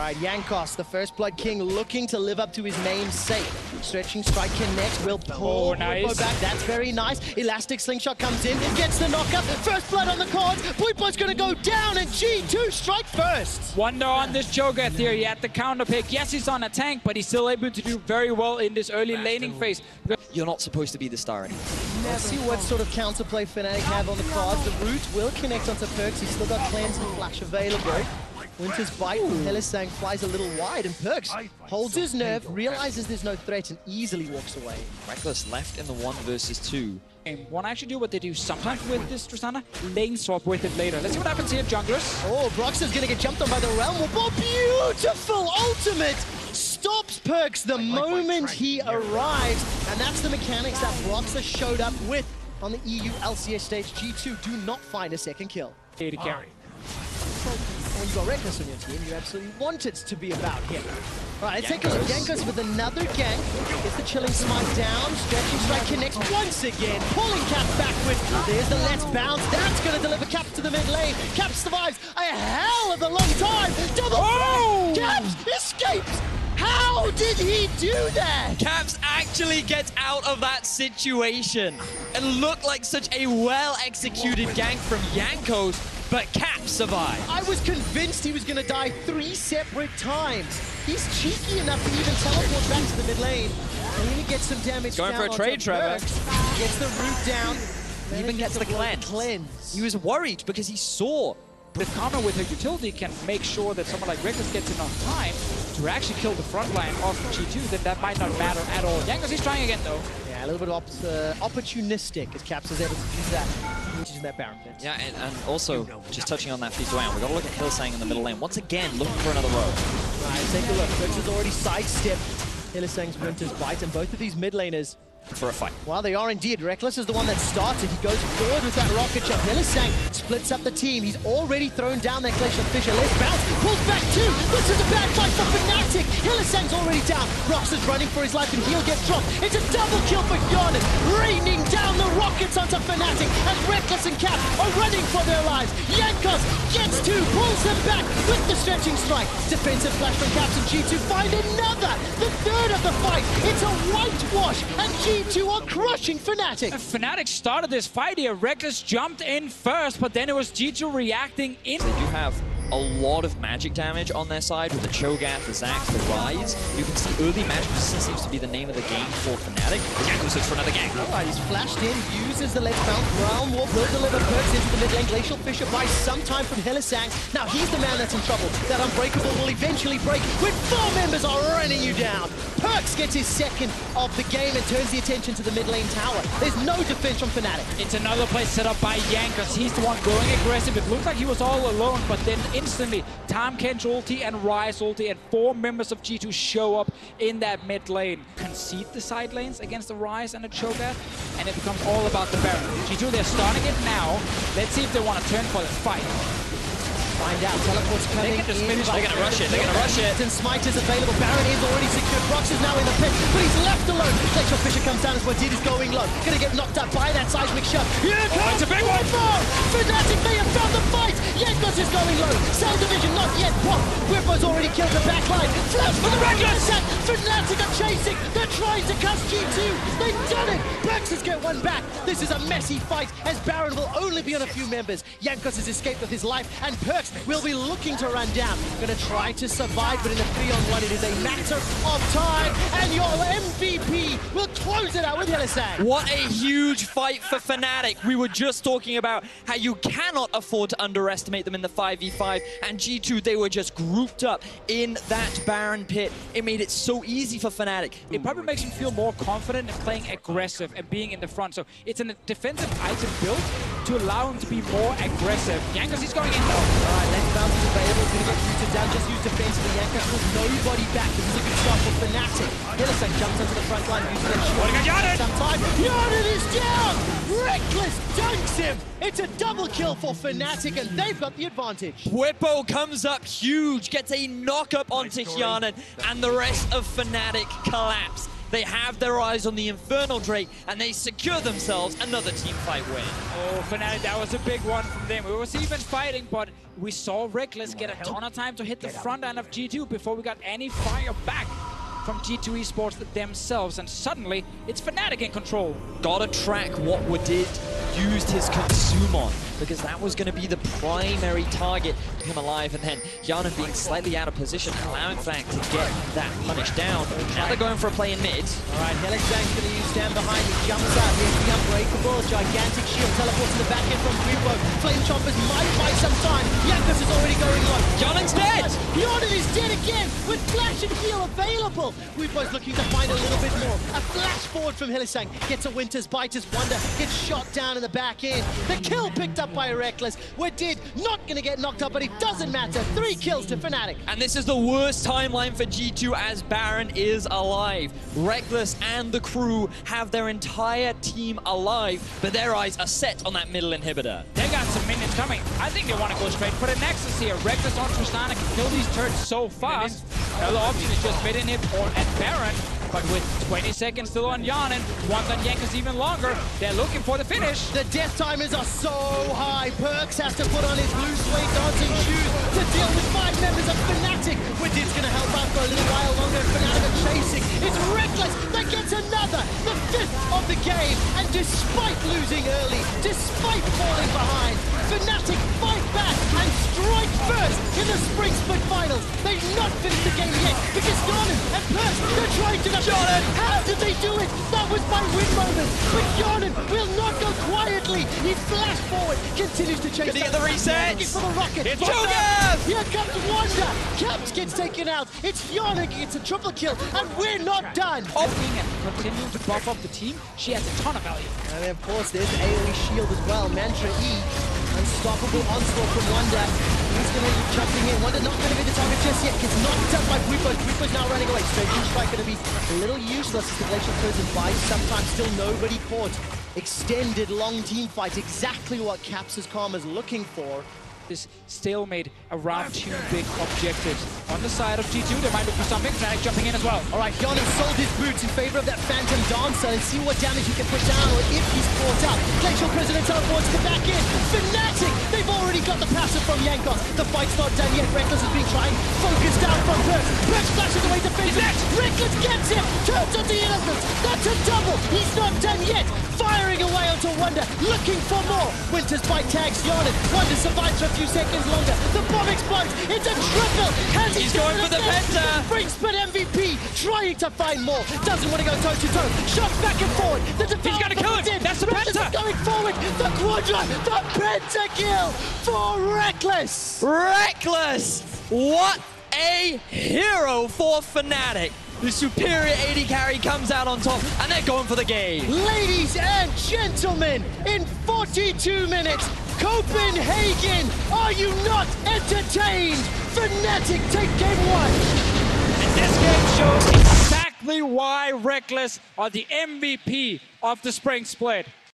right, Jankos, the First Blood King, looking to live up to his namesake. Stretching strike connects, will pull Puipo back. That's very nice. Elastic slingshot comes in, gets the knockup. First blood on the cards. Puipo's gonna go down, and G2 strike first. Wonder on this Cho'Gath here. He had the counter pick. Yes, he's on a tank, but he's still able to do very well in this early laning phase. You're not supposed to be the star anymore. Let's see what sort of counterplay Fnatic have on the cards. The root will connect onto Perkz. He's still got Cleanse and Flash available. Winter's Bite from Hylissang flies a little wide, and Perkz holds his nerve, realizes there's no threat, and easily walks away. Rekkles left in the 1 versus 2. Want to actually do what they do sometimes with this Tristana, lane swap with it later. Let's see what happens here, junglers. Oh, Broxah's gonna get jumped on by the Realm Warp. Oh, beautiful ultimate! Stops Perkz the moment he arrives, and that's the mechanics that Broxah showed up with on the EU LCS stage. G2 do not find a second kill. Here to carry. When you've got Rekkles on your team, you absolutely want it to be about him. All right, let's take a look. Jankos with another gank. Gets the chilling smite down. Stretching strike connects once again. Pulling Cap backward. There's the let's bounce. That's going to deliver Cap to the mid lane. Cap survives a hell of a long time. Double Caps escapes. How did he do that? Caps actually gets out of that situation. It looked like such a well-executed gank from Jankos, but Cap survived. I was convinced he was going to die 3 separate times. He's cheeky enough to even teleport back to the mid lane. And he gets some damage Going down for a trade, Trevor. Gets the root down. Even gets the cleanse. He was worried because he saw. The counter with her utility can make sure that someone like Rekkles gets enough time to actually kill the front line of G2, then that might not matter at all. Jankos is trying again though. Yeah, a little bit opportunistic as Caps is able to use that. Using that Baron pit. Yeah, and also, just touching on that feed around, we've got to look at Hylissang in the middle lane. Once again, looking for another row. Right, take a look. Perkz has already sidestepped Hylissang's Winter's Bite, and both of these mid laners for a fight. Well, they are indeed. Rekkles is the one that started. He goes forward with that rocket shot. Hylissang splits up the team. He's already thrown down that Glacial Fissure. Let's bounce. Pulls back two. This is a bad fight for Fnatic. Hylissang's already down. Rox is running for his life, and he'll get dropped. It's a double kill for Yarnan. Raining down the rockets onto Fnatic as Rekkles and Cap are running for their lives. Jankos gets two, pulls them back with the stretching strike. Defensive flash from Caps, and G2 find another. The third of the fight. It's a whitewash, and G2 are crushing Fnatic. Fnatic started this fight here. Rekkles jumped in first, but then it was G2 reacting in. They do have a lot of magic damage on their side with the Cho'Gath, the Zax, the Rise. You can see early magic resistance seems to be the name of the game for Fnatic. Jankos looks for another gank. Alright, he's flashed in, uses the Let's Bounce. Realm Warp will deliver Perkz into the mid lane. Glacial Fissure buys some time from Hylissang. Now he's the man that's in trouble. That Unbreakable will eventually break when 4 members are running you down. Perkz gets his second of the game and turns the attention to the mid lane tower. There's no defense from Fnatic. It's another play set up by Jankos. He's the one going aggressive. It looks like he was all alone, but then instantly, Tahm Kench ulti and Ryze ulti, and 4 members of G2 show up in that mid lane. Concede the side lanes against the Ryze and the Cho'Gath, and it becomes all about the Baron. G2, they're starting it now. Let's see if they want to turn for the fight. Find out. Teleport's coming in. They're going to rush it. They're going to rush it. And Smite is available. Baron is already secured. Brox is now in the pit, but he's left alone. Glacial Fissure comes down as Wadid is going low. Gonna get knocked out by that seismic shot. Here comes it's a big one. Fnatic may have found the fight. Jankos is going low. Cell division not yet popped. Whippo's already killed the backline. Flash for the Rekkles. Fnatic are chasing. They're trying to cuss G2. They've done it. Perkz get one back. This is a messy fight as Baron will only be on a few members. Jankos has escaped with his life, and Perkz will be looking to run down. Gonna try to survive, but in a 3-on-1 it is a matter of time, and your MVP will close it out with Hylissang. What a huge fight for Fnatic. We were just talking about how you cannot afford to underestimate them in the 5v5, and G2, they were just grouped up in that Baron pit. It made it so easy for Fnatic. It probably makes him feel more confident in playing aggressive and being in the front. So it's a defensive item built to allow him to be more aggressive. Jankos is going in though. Alright, Let's Bounce is available. He's gonna get rooted down. Just use defensively. Jankos pulls nobody back. This is a good start for Fnatic. Hylissang jumps into the front line using that shield. Some time. Yarnan is down! Rekkles dunks him! It's a double kill for Fnatic, and they've got the advantage. Whippo comes up huge, gets a knock up onto Yarnan, and the rest of Fnatic collapse. They have their eyes on the Infernal Drake, and they secure themselves another teamfight win. Oh, Fnatic, that was a big one from them. We was even fighting, but we saw Reckless get a ton of time to hit the front end of G2 before we got any fire back from G2 Esports themselves, and suddenly it's Fnatic in control. Gotta track what Wadid used his consume on, because that was going to be the primary target of him alive, and then Yana being slightly out of position, allowing Fnatic to get that punish down. Now they're going for a play in mid. Alright, Helixang's going to use stand behind, he jumps out, here's the Unbreakable, gigantic shield, teleports to the back end from Guipo. Flame Choppers might buy some time, Jankos is already going on. Yonen's dead! Yonen is dead again, with flash and heal available. Guipo's looking to find a little bit more. A flash forward from Hylissang, gets a Winter's Bite as Wonder gets shot down in the back end. The kill picked up by Reckless. Wadid not going to get knocked up, but it doesn't matter. 3 kills to Fnatic. And this is the worst timeline for G2 as Baron is alive. Reckless and the crew have their entire team alive, but their eyes are set on that middle inhibitor. They got some minions coming. I think they want to go straight for the Nexus here. Reckless on Tristana can kill these turrets so fast. Another option is just mid-inhib or at Baron. But with 20 seconds still on Yonen, one's on Jankos even longer, they're looking for the finish. The death timers are so high. Perkz has to put on his blue suede dancing shoes to deal with 5 members of Fnatic. Wadid's going to help out for a little while longer. Fnatic are chasing. It's Reckless that gets another, the 5th of the game. And despite losing early, despite falling behind, Fnatic fight back and strike first in the Spring Split Finals. They've not finished the game yet because Yonen and Perkz, they're trying to Yonen! How did they do it? That was my win moment. But Yonen will not go quietly. He flashed forward, continues to chase. Gonna get the reset. For the rocket. It's Cho'Gath! Here comes Wonder. Caps gets taken out. It's Yonen gets a triple kill, and we're not done. Opening and continuing to buff up the team, she has a ton of value. And then, of course, there's AoE shield as well. Mantra E. Unstoppable onslaught from Wonder. He's going to be jumping in. Wonder not going to be the target just yet. Gets knocked out by Guipo. Guipo's now running away. Straight strike going to be a little useless as the Glacial Prison buys. Sometimes still nobody caught. Extended long team fight. Exactly what Caps' Karma's looking for. This stalemate around 2 big objectives. On the side of G2, they might look for something. Fnatic jumping in as well. Alright, Yonen sold his boots in favor of that Phantom Dancer and see what damage he can put down or if he's caught up. Glacial Prisoner teleports to back in. Fnatic, they've already got the passive from Jankos. The fight's not done yet. Reckless has been trying. Focus down from Perkz. Perkz flashes away to face it. Reckless gets him. Turns on the innocence. That's a double. He's not done yet. Firing away onto Wonder. Looking for more. Winter's Bite tags Yonen. Wonder survives for a few seconds longer. The bomb explodes. It's a triple. He's going for the penta. Spring Split MVP trying to find more. Doesn't want to go toe to toe. Shots back and forward. He's going to kill him. That's the penta. Going forward. The quadra. The penta kill for Reckless. Reckless! What a hero for Fnatic. The superior AD carry comes out on top, and they're going for the game. Ladies and gentlemen, in 42 minutes, Copenhagen, are you not entertained? Fnatic take game 1. And this game shows exactly why Reckless are the MVP of the Spring Split.